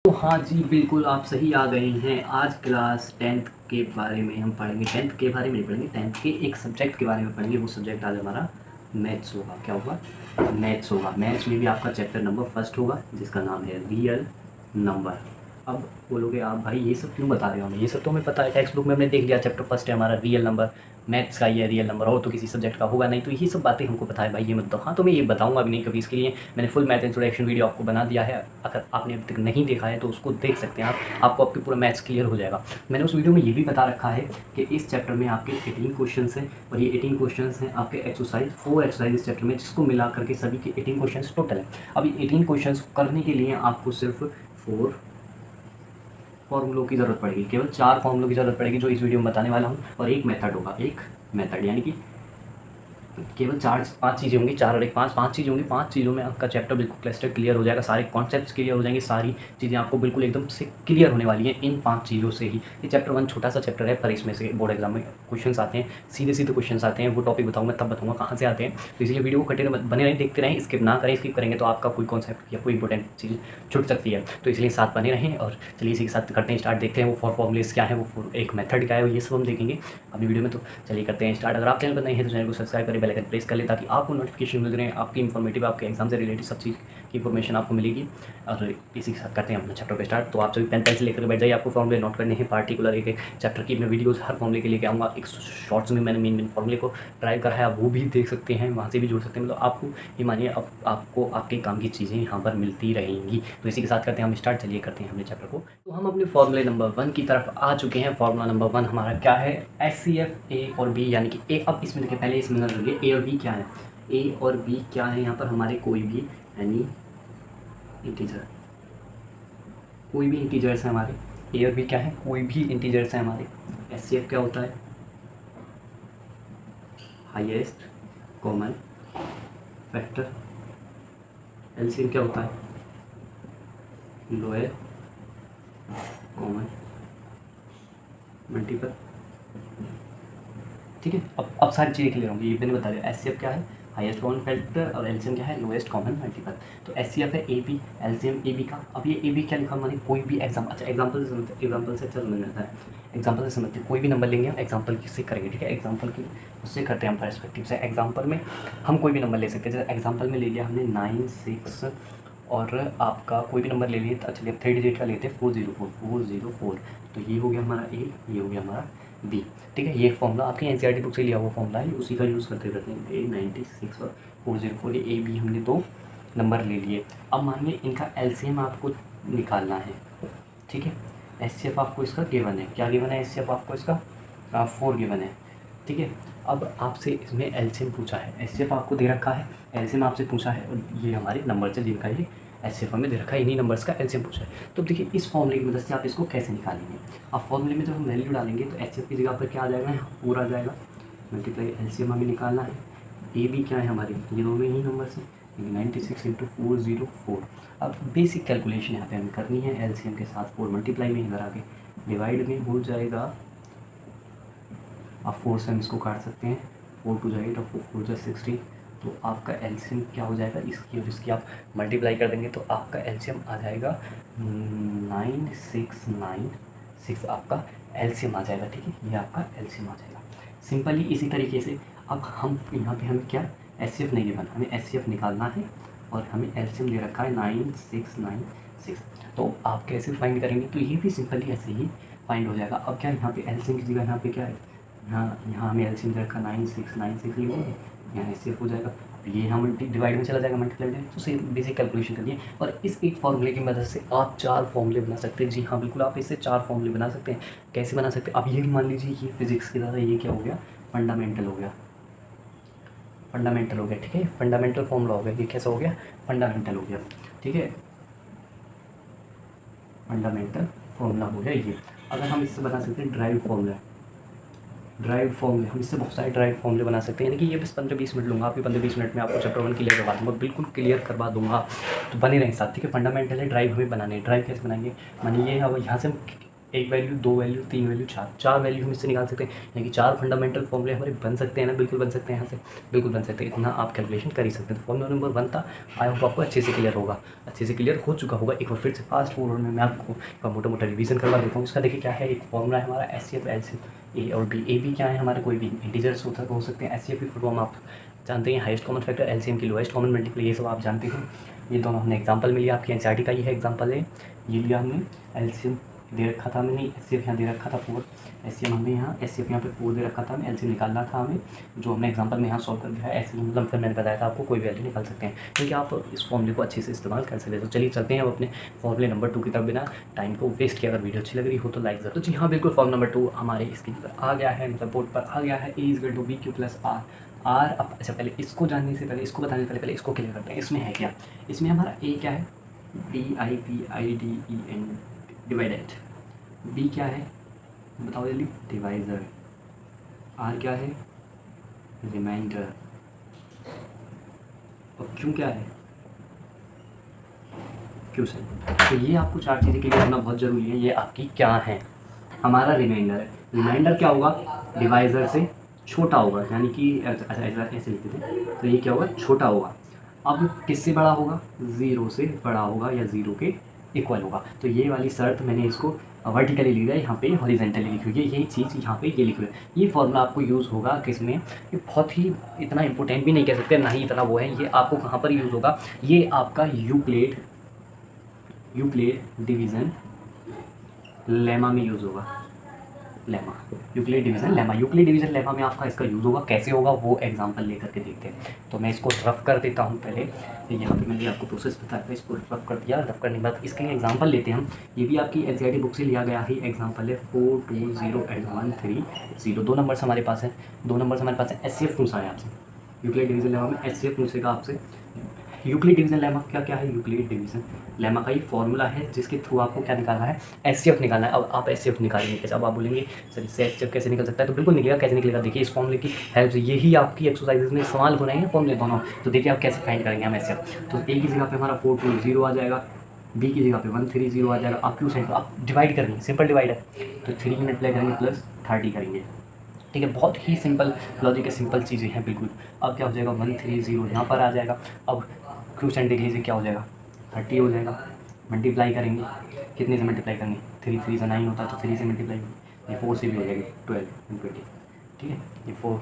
तो हाँ जी, बिल्कुल आप सही आ गए हैं। आज क्लास 10th के बारे में हम पढ़ेंगे। 10th के बारे में नहीं पढ़ेंगे, 10th के एक सब्जेक्ट के बारे में पढ़ेंगे। वो सब्जेक्ट आज हमारा मैथ्स होगा। क्या होगा? मैथ्स होगा। मैथ्स में भी आपका चैप्टर नंबर फर्स्ट होगा, जिसका नाम है रियल नंबर। अब बोलोगे आप, भाई ये सब क्यों बता रहे हो हमें? ये सब तो हमें पता है, टेक्स्ट बुक में हमने देख लिया। चैप्टर फर्स्ट है हमारा रियल नंबर, मैथ्स का ये रियल नंबर, और तो किसी सब्जेक्ट का होगा नहीं। तो ये सब बातें हमको पता है भाई, ये मत बताओ। हाँ, तो मैं ये बताऊंगा भी नहीं कभी। इसके लिए मैंने फुल मैथ इंट्रोडक्शन वीडियो आपको बना दिया है। अगर आपने अभी तक नहीं देखा है तो उसको देख सकते हैं आप। आपको आपके पूरा मैथ्स क्लियर हो जाएगा। मैंने उस वीडियो में ये भी बता रखा है कि इस चैप्टर में आपके 18 क्वेश्चन हैं, और ये 18 क्वेश्चन हैं आपके एक्सरसाइज 4 एक्सरसाइज इस चैप्टर में, जिसको मिला करके सभी के 18 क्वेश्चन टोटल है। अब ये 18 क्वेश्चन करने के लिए आपको सिर्फ 4 फॉर्मूलों की ज़रूरत पड़ेगी। केवल 4 फॉर्मूलों की ज़रूरत पड़ेगी, जो इस वीडियो में बताने वाला हूँ, और एक मेथड होगा। एक मेथड यानी कि केवल 4-5 चीज़ें होंगी। 4 और 1 5 चीज़ें होंगी। 5 चीज़ों में आपका चैप्टर बिल्कुल क्लियर क्लियर हो जाएगा। सारे कॉन्सेप्ट्स क्लियर हो जाएंगे। सारी चीज़ें आपको बिल्कुल एकदम से क्लियर होने वाली हैं इन 5 चीज़ों से ही। ये चैप्टर 1 छोटा सा चैप्टर है, पर इसमें से बोर्ड एग्जाम में क्वेश्चन आते हैं, सीधे सीधे क्वेश्चन आते हैं। वो टॉपिक बताऊँगा तब बताऊँगा कहाँ से आते हैं। तो इसलिए वीडियो को कंटिन्यू बने रहें, देखते रहें, स्किप ना करें। स्किप करेंगे तो आपका कोई कॉन्सेप्ट या कोई इंपॉर्टेंट चीज़ छूट सकती है। तो इसलिए साथ बने रहें। और चलिए इसी के साथ करते हैं स्टार्ट। देखते हैं वो फॉर्मूलेस क्या है, वो एक मेथड क्या है, ये सब हम देखेंगे अपनी वीडियो में। तो चलिए करते हैं स्टार्ट। अगर आप चैनल पर नए हैं तो चैनल को सब्सक्राइब करें, बेल आइकन प्रेस कर लें, ताकि आपको नोटिफिकेशन मिल रहे हैं। आपकी इन्फॉर्मेटिव, आपके एग्जाम से रिलेटेड सब चीज़ की इन्फॉर्मेशन आपको मिलेगी। और इसी के साथ करते हैं अपना चैप्टर पे स्टार्ट। तो आप सभी पेन पेंसिल लेकर बैठ जाइए। आपको फॉर्मूले नोट करने हैं। पार्टिकुलर एक चैप्टर की मैं वीडियोज़ हर फॉर्मूले के लेके आऊँगा। एक शॉर्ट्स में मैंने मेन फॉर्मूले को ड्राइव करा है, आप वो भी देख सकते हैं, वहाँ से भी जुड़ सकते हैं। मतलब आपको ये मानिए, अब आपको आपके काम की चीज़ें यहाँ पर मिलती रहेंगी। तो इसी के साथ करते हैं हम स्टार्ट। चलिए करते हैं अपने चैप्टर को। तो हम अपने फॉर्मूले नंबर 1 की तरफ आ चुके हैं। फॉर्मूला नंबर 1 हमारा क्या है? HCF ए और बी, यानी कि ए। अब इसमें देखिए, पहले इसमें नजर लगे ए और बी क्या है। ए और बी क्या है यहाँ पर हमारे? कोई भी यानी इंटीजर, कोई भी इंटीजर्स है हमारे। ए और बी क्या है? कोई भी इंटीजर्स है हमारे। HCF क्या होता है? Highest common factor. LCM क्या होता है? Lower common multiple. ठीक है, अब सारी चीज़ें क्लियर होंगी। ये मैंने बता दिया। HCF क्या है? हाईएस्ट कॉमन फैक्टर, और LCM क्या है? Lowest common multiple. तो HCF है A B, LCM A B का। अब ये ए बी क्या लिखा, मानी कोई भी अच्छा एग्जाम्पल से समझते, एग्जाम्पल से अच्छा समझ आता है। एग्जाम्पल से समझते, कोई भी नंबर लेंगे हम, एग्जाम्पल से करेंगे। ठीक है, एग्जाम्पल की उससे करते हैं हम पर्सपेक्टिव से। एग्जाम्पल में हम कोई भी नंबर ले सकते हैं। जैसे एग्जाम्पल में ले लिया हमने 9 6, और आपका कोई भी नंबर ले लिए। तो चलिए 3 डिजिट का लेते हैं, 404। तो ये हो गया हमारा ए, ये हो गया हमारा बी। ठीक है, ये फॉर्मूला आपके NCERT बुक से लिया हुआ फॉर्मूला है, उसी का यूज़ करते रहते हैं। ए 96 और 404, ये ए बी हमने 2 नंबर ले लिए। अब मानिए इनका LCM आपको निकालना है। ठीक है, HCF आपको इसका गिवन है। क्या गिवन है HCF आपको इसका? 4 गिवन है। ठीक है, अब आपसे इसमें LCM पूछा है, HCF आपको दे रखा है, LCM आपसे पूछा है, और ये हमारे नंबर से लिखा है। HCF हमें दे रखा है, इन्हीं नंबर्स का LCM पूछा है। तो देखिए इस फॉर्मूले की मदद से आप इसको कैसे निकालेंगे। अब फॉर्मूले में जब हम वैल्यू डालेंगे तो HCF की जगह पर क्या आ जाएगा? पूरा आ जाएगा, मल्टीप्लाई LCM हमें निकालना है। ए बी क्या है हमारे? ये दोनों ही नंबर्स हैं, 96 × 404। अब बेसिक कैलकुलेशन यहाँ पे हमें करनी है। LCM के साथ 4 मल्टीप्लाई में इधर आके डिवाइड में हो जाएगा। आप 4 से हम इसको काट सकते हैं, 4 2 8 और 4 4 16। तो आपका LCM क्या हो जाएगा? इसकी और इसकी आप मल्टीप्लाई कर देंगे तो आपका LCM आ जाएगा 9696 आपका LCM आ जाएगा। ठीक है, ये आपका LCM आ जाएगा सिंपली इसी तरीके से। अब हम यहाँ पे हमें क्या, HCF नहीं गिवन, हमें HCF निकालना है, और हमें LCM दे रखा है 9696। तो आप कैसे फाइंड करेंगे? तो ये भी सिंपली ऐसे ही फाइंड हो जाएगा। अब क्या यहाँ पे LCM की जगह यहाँ पे क्या है? यहाँ हमें LCM दे रखा 9696 लिखेंगे, यहाँ HCF हो जाएगा। ये हम डिवाइड में चला जाएगा, मल्टीप्लाई में। तो सेम बेसिक कैलकुलेशन करिए, और इस एक फॉर्मूले की मदद से आप 4 फॉर्मूले बना सकते हैं। जी हाँ, बिल्कुल आप इससे 4 फॉर्मूले बना सकते हैं। कैसे बना सकते हैं? अब ये मान लीजिए ये फिजिक्स की तरह, ये क्या हो गया? फंडामेंटल हो गया, फंडामेंटल हो गया। ठीक है, फंडामेंटल फॉर्मूला हो गया। ये कैसा हो गया? फंडामेंटल हो गया। ठीक है, फंडामेंटल फॉर्मूला हो गया ये। अगर हम इससे बना सकते हैं ड्राइव फॉर्मूला, ड्राइव फॉर्मूले, हम इससे बहुत सारे ड्राइव फॉर्मूले बना सकते हैं। यानी कि ये बस 15-20 मिनट लूँगा, आपके 15-20 मिनट में आपको चैप्टर 1 क्लियर करवा दूँगा, बिल्कुल क्लियर करवा दूँगा। तो बने रहें साथ। ठीक है, फंडामेंटल है, ड्राइव हमें बनाने हैं। ड्राइव कैसे बनाएंगे? मानिए अब यहाँ से हम एक वैल्यू, दो वैल्यू, तीन वैल्यू, चार वैल्यू हम इससे निकाल सकते हैं। यानी कि 4 फंडामेंटल फॉर्मूले हमारे बन सकते हैं ना, बिल्कुल बन सकते हैं यहाँ से, बिल्कुल बन सकते हैं। इतना आप कैलकुलेशन कर ही सकते हैं। तो फॉर्मूला नंबर 1 था, आई होप आपको अच्छे से क्लियर होगा, अच्छे से क्लियर हो चुका होगा। एक बार फिर से फास्ट फॉरवर्ड में मैं आपको मोटा मोटा रिवीजन करवा देता हूँ। इसका देखिए क्या है, एक फॉर्मूला है हमारा एचसीएफ एलसीएम ए और बी। ए बी क्या है हमारे, कोई भी इंटीजर्स हो सकते हैं। एचसीएफ की फुल फॉर्म आप जानते हैं, हाईएस्ट कॉमन फैक्टर, एलसीएम की लोएस्ट कॉमन मल्टीपल, ये सब आप जानते हैं। ये दोनों हमने एग्जांपल में लिया, आपकी एनसीईआरटी का ये है एग्जांपल है, ये लिया हमने। एलसीएम दे रखा था हमने, एचसीएफ यहाँ दे रखा था 4, एचसीएम हमने यहाँ एचसीएफ यहाँ पे 4 दे रखा था, हमें एलसीएम निकालना था हमें, जो हमने एग्जांपल में यहाँ सॉल्व कर दिया है। ऐसे मतलब फिर मैंने बताया था आपको कोई वैल्यू निकाल सकते हैं, क्योंकि आप इस फॉर्मूले को अच्छे से इस्तेमाल कर सकते हैं। तो चलिए चलते हैं अब अपने फॉर्मूले नंबर 2 की तरफ, बिना टाइम को वेस्ट किया। अगर वीडियो अच्छी लग रही हो तो लाइक ज़रूर। तो जी हाँ, बिल्कुल फॉर्म नंबर 2 हमारे स्क्रीन पर आ गया है, मतलब बोर्ड पर आ गया है। A is equal to B Q plus R. R अब अच्छा, पहले इसको जानने से पहले, इसको बताने से पहले इसको क्लियर करते हैं। इसमें है क्या, इसमें हमारा ए क्या है, DIVIDEN डिवाइडेड। बी क्या है बताओ जल्दी, डिवाइज़र। आर क्या है, रिमाइंडर। और क्यू क्या है, क्वेश्चन। तो ये आपको 4 चीज़ें क्लियर करना बहुत ज़रूरी है। ये आपकी क्या है, हमारा रिमाइंडर है। रिमाइंडर क्या होगा, डिवाइज़र से छोटा होगा, यानी कि अच्छा ऐसे लिखते थे, तो ये क्या होगा, छोटा होगा। अब किससे बड़ा होगा, 0 से बड़ा होगा या 0 के इक्वल होगा। तो ये वाली शर्त मैंने इसको वर्टिकली लिखा है, यहाँ पे हॉरिजेंटली लिखी हुई है। यही चीज़ यहाँ पे ये लिखी हुई है। ये फॉर्मूला आपको यूज़ होगा किस में, ये बहुत ही इतना इंपॉर्टेंट भी नहीं कह सकते, ना ही इतना वो है। ये आपको कहाँ पर यूज़ होगा, ये आपका यूक्लिड डिवीज़न लेमा में यूज़ होगा। Lemma, Euclid division lemma, Euclid division lemma में आपका इसका यूज़ होगा। कैसे होगा वो एग्जांपल लेकर के देखते हैं। तो मैं इसको रफ कर देता हूँ पहले। यहाँ पे मैंने आपको प्रोसेस बताया था, इसको रफ कर दिया। रफ करने के बाद इसके लिए एग्जांपल लेते हैं हम। ये भी आपकी एनसीईआरटी बुक से लिया गया ही एग्जांपल है। 4 2 0 and 1 3 0। 2 नंबर्स हमारे पास है, 2 नंबर्स हमारे पास है। एचसीएफ पूछा है आपसे, यूक्लिड डिवीज़न लेमा में एचसीएफ पूछेगा आपसे। यूक्लिड डिवीज़न लेमा क्या है, यूक्लिड डिवीज़न लेमा का ये फॉर्मूला है जिसके थ्रू आपको क्या निकालना है, एचसीएफ निकालना है। अब आप एचसीएफ निकालेंगे कैसे, अब आप बोलेंगे सर इससे एचसीएफ कैसे निकल सकता है, तो बिल्कुल निकलेगा। कैसे निकलेगा, देखिए इस फॉर्मूले की हेल्प से, यही आपकी एक्सरसाइजेज में इस्तेमाल हो रहे हैं फॉर्मूले दोनों। तो देखिए आप कैसे फाइंड करेंगे हम एचसीएफ। तो ए की जगह पे हमारा 4 2 0 आ जाएगा, बी की जगह पे 1 3 0 आ जाएगा। आप क्यों साइड आप डिवाइड करेंगे, सिंपल डिवाइड है, तो 3 मल्टीप्लाई करेंगे प्लस 30 करेंगे। ठीक है, बहुत ही सिंपल लॉजिक है, सिंपल चीज़ें हैं बिल्कुल। अब क्या हो जाएगा, 1 3 0 यहाँ पर आ जाएगा। अब क्वेश्चन देख लीजिए क्या हो जाएगा, 30 हो जाएगा। मल्टीप्लाई करेंगे, कितने से मल्टीप्लाई करेंगे, 3 3 से 9 होता है, तो 3 से मल्टीप्लाई, ये 4 से भी हो जाएगी 12 and 20। ठीक है, ये 4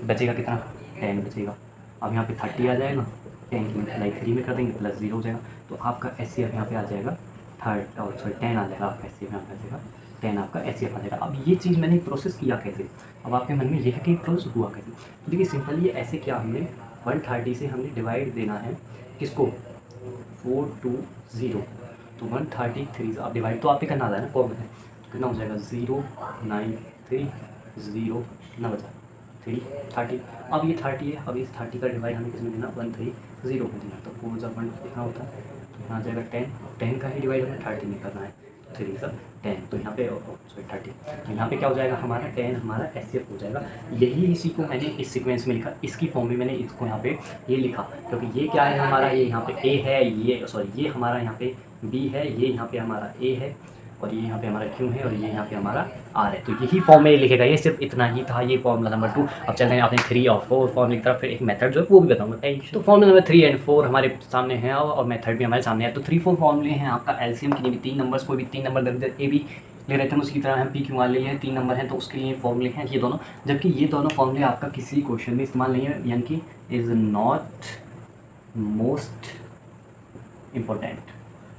बचेगा कितना, 10 बचेगा। अब यहाँ पे 30 आ जाएगा, 10 की मल्टीप्लाई 3 में कर देंगे प्लस 0 हो जाएगा। तो आपका एचसीएफ यहाँ पे आ जाएगा 10 आ जाएगा आपका एचसीएफ यहाँ पे आ जाएगा 10 आपका एचसीएफ आ जाएगा। अब ये चीज़ मैंने प्रोसेस किया कैसे, अब आपके मन में यह है कि प्रोसेस हुआ कैसे। तो देखिए सिंपल, ये ऐसे किया हमने, 130 से हमने डिवाइड देना है किसको, 4 2 0। तो 133 आप डिवाइड तो आप ही करना आता है ना फॉर्म में, कितना हो जाएगा 0 9 3 0 कितना बचा 3 30। अब ये 30 है, अब इस 30 का डिवाइड हमें किसमें देना, 1 3 0 में देना। तो 4 जब 1 कितना होता है, तो यहाँ आ जाएगा 10 का ही डिवाइड हमें 30 में करना है, 3 का 10। तो यहाँ पे सॉरी 30, तो यहाँ पे क्या हो जाएगा हमारा 10 हमारा एचसीएफ हो जाएगा। यही इसी को मैंने इस सीक्वेंस में लिखा, इसकी फॉर्म में मैंने इसको यहाँ पे ये लिखा, क्योंकि ये क्या है हमारा, ये यहाँ पे ए है, ये सॉरी ये हमारा यहाँ पे बी है, ये यहाँ पे हमारा ए है, और ये यहाँ पे हमारा क्यू है, और ये यहाँ पे हमारा आर है। तो यही फॉर्म में लिखेगा, ये सिर्फ इतना ही था, ये फॉर्मूला नंबर 2। अब चलते हैं आपने 3 और 4 फॉर्मूले की तरफ, फिर एक मेथड जो है वो भी बताऊंगा। तो फॉर्मूला नंबर 3 और 4 हमारे सामने है, और मेथड भी हमारे सामने है। तो 3 4 फॉर्मूले हैं आपका एलसीएम के लिए भी 3 नंबर्स, कोई भी 3 नंबर दर ए बी ले रहे थे, उसी तरह हम पी क्यू आर ले लिए 3 नंबर हैं, तो उसके लिए फॉर्मूले हैं ये दोनों। जबकि ये दोनों फॉर्मूले आपका किसी क्वेश्चन में इस्तेमाल नहीं है, यानी कि इज़ नॉट मोस्ट इम्पोर्टेंट,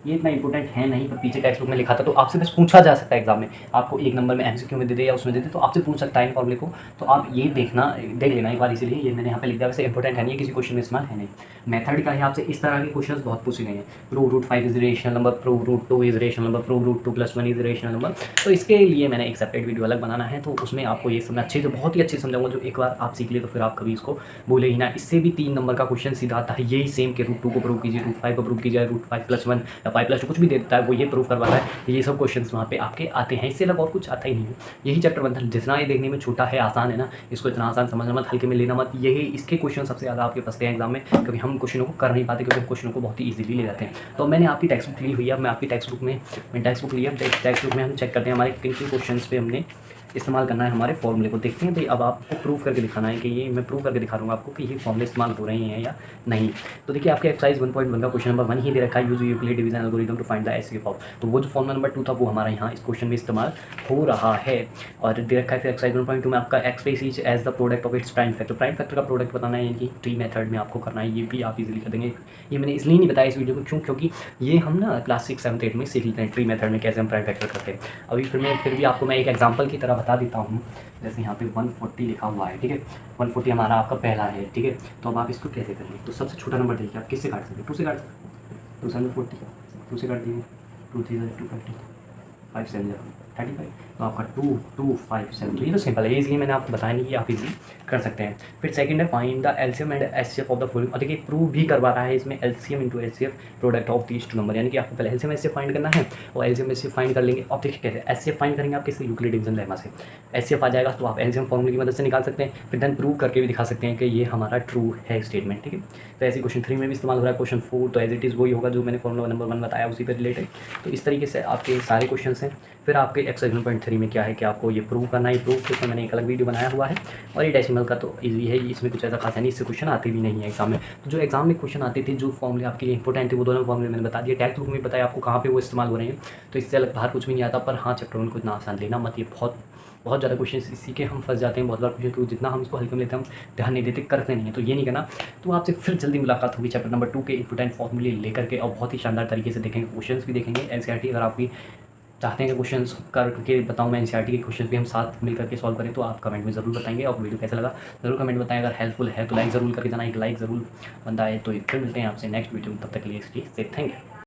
ये इतना इंपॉर्टेंट है नहीं, पर पीछे टेक्स्ट बुक में लिखा था। तो आपसे बस पूछा जा सकता है एग्जाम में, आपको 1 नंबर में एमसीक्यू में दे दे या उसमें दे दे, तो आपसे पूछ सकता है इन फॉर्मूले को। तो आप ये देख लेना एक बार, इसीलिए ये मैंने यहाँ पे लिख दिया। वैसे इंपॉर्टेंट है नहीं, किसी क्वेश्चन में इस्तेमाल है नहीं। मेथड का है, आपसे इस तरह के क्वेश्चन बहुत पूछे गए हैं। Prove root 5 is rational number, prove root 2 is rational number, prove root 2 + 1 is rational number. तो इसके लिए मैंने एक सेपरेट वीडियो अलग बनाना है, तो उसमें आपको ये समझ अच्छे से, बहुत ही अच्छे समझाऊंगा। जो एक बार आप सीख ले तो फिर आप कभी इसको बोले ही ना। इससे भी 3 नंबर का क्वेश्चन सीधा आता है, यही सेम के रूट 2 को प्रूव कीजिए, रूट 5 को प्रूव कीजिए, रूट 5 + 1 या 5+2 कुछ भी दे देता है, वो ये प्रूव करवाता है। ये सब क्वेश्चन वहाँ पे आपके आते हैं, इससे अलग और कुछ आता ही नहीं है। यही चैप्टर बनता है, जितना ये देखने में छोटा है, आसान है ना, इसको इतना आसान समझना मत, हल्के में लेना मत। यही इसके क्वेश्चन सबसे ज़्यादा आपके फंसते हैं एग्जाम में, क्योंकि हम क्वेश्चनों को कर नहीं पाते, क्योंकि हम क्वेश्चनों को बहुत ही ईजिली ले जाते हैं। तो मैंने आपकी टेक्स्ट बुक ली हुई है, मैं आपकी टेक्स्ट बुक लिया, टेक्स्ट बुक में हम चेक करते हैं हमारे किन किन क्वेश्चन पे हमने इस्तेमाल करना है हमारे फॉर्मूले को। देखते हैं भाई, अब आपको प्रूव करके दिखाना है कि ये मैं प्रूव करके दिखा दूँगा आपको कि ये फॉर्मूले इस्तेमाल हो रहे हैं या नहीं। तो देखिए, आपके एक्सरसाइज 1.1 का क्वेश्चन नंबर 1 ही दे रखा है, use Euclid division algorithm to find the HCF of. तो वो जो फॉर्मूला नंबर 2 था वो हमारा यहाँ इस क्वेश्चन में इस्तेमाल हो रहा है। और दे रखा है फिर एक्सरसाइज 1.2 में आपका express is as the product of its prime factor. Prime factor का प्रोडक्ट बताना है, यानी ट्री मेथड में आपको करना है। ये भी आप इजीली कर देंगे। ये मैंने इसलिए नहीं बताया इस वीडियो को, क्योंकि ये हम ना क्लास 6, 7, 8 में सीख लेते हैं ट्री मेथड में कैसे हम प्राइम फैक्टर करते हैं। अभी फिर भी आपको मैं एक एग्जाम्पल की तरह बता देता हूँ। जैसे यहाँ पे 140 लिखा हुआ है, ठीक है, 140 हमारा आपका पहला है, ठीक है। तो अब आप इसको कैसे करेंगे, तो सबसे छोटा नंबर देखिए, आप किससे काट सकते हैं, 2 से काट सकते हैं। 2 7 40, 2 से काट दीजिए, 2 3 250, 5 7 35। तो आपका 2 2 5 7। तो ये तो सिंपल है, इसलिए मैंने आपको बताया नहीं कि आप इजीली कर सकते हैं। फिर सेकंड है find the LCM and HCF of the following. और देखिए, प्रूव भी करवा रहा है इसमें LCM into HCF product of these two number, यानी कि आपको पहले एलसीएम एचसीएफ फाइंड करना है और एलसीएम एचसीएफ फाइंड कर लेंगे। अब देखिए कैसे एचसीएफ फाइंड करेंगे आप, किससे, यूक्लिड डिवीजन लेमा से। एचसीएफ आ जाएगा तो आप एलसीएम फॉर्मूले की मदद से निकाल सकते हैं, फिर देन प्रूव करके भी दिखा सकते हैं कि ये हमारा ट्रू है स्टेटमेंट, ठीक है। तो ऐसे क्वेश्चन 3 में भी इस्तेमाल हो रहा है। क्वेश्चन 4 तो एज इट इज़ वही होगा जो मैंने फॉर्मूला नंबर 1 बताया, उसी पर रिलेटेड। तो इस तरीके से आपके सारे क्वेश्चन हैं। फिर आपके एक्सरसाइज 1.3 में क्या है कि आपको ये प्रूव करना है। प्रूव के मैंने एक अलग वीडियो बनाया हुआ है। और ये डेसिमल का तो ईजी है, इसमें कुछ ऐसा खास है नहीं, इससे क्वेश्चन आते भी नहीं है एग्जाम में। तो जो एग्जाम में क्वेश्चन आते थे, जो फॉर्मूले आपके लिए इंपॉर्टेंट थे, वो दोनों फॉर्मूले मैंने बता दिया। टेक्स्ट बुक में बताया आपको कहाँ पे वो इस्तेमाल हो रहे हैं। तो इससे अलग बाहर कुछ भी नहीं आता। पर हाँ, चैप्टर 1 को इतना आसान लेना मत, ये बहुत ज़्यादा क्वेश्चन इसी के हम फंस जाते हैं बहुत बार क्वेश्चन, क्योंकि जितना हम इसको हल्के में लेते हैं हम ध्यान नहीं देते, करते नहीं है। तो ये नहीं करना। तो आपसे फिर जल्दी मुलाकात होगी चैप्टर नंबर 2 के इंपॉर्टेंट फॉर्मूले लेकर के, और बहुत ही शानदार तरीके से देखेंगे, क्वेश्चंस भी देखेंगे। एनसीईआरटी अगर आप भी चाहते हैं कि क्वेश्चंस करके बताऊं मैं, एनसीईआरटी के क्वेश्चन भी हम साथ मिल करके सॉल्व करें, तो आप कमेंट में ज़रूर बताएंगे। और वीडियो कैसा लगा ज़रूर कमेंट बताएं। अगर हेल्पफुल है तो लाइक ज़रूर करके जाना, एक लाइक ज़रूर बनता है। तो फिर मिलते हैं आपसे नेक्स्ट वीडियो में, तब तक के लिए थैंक यू।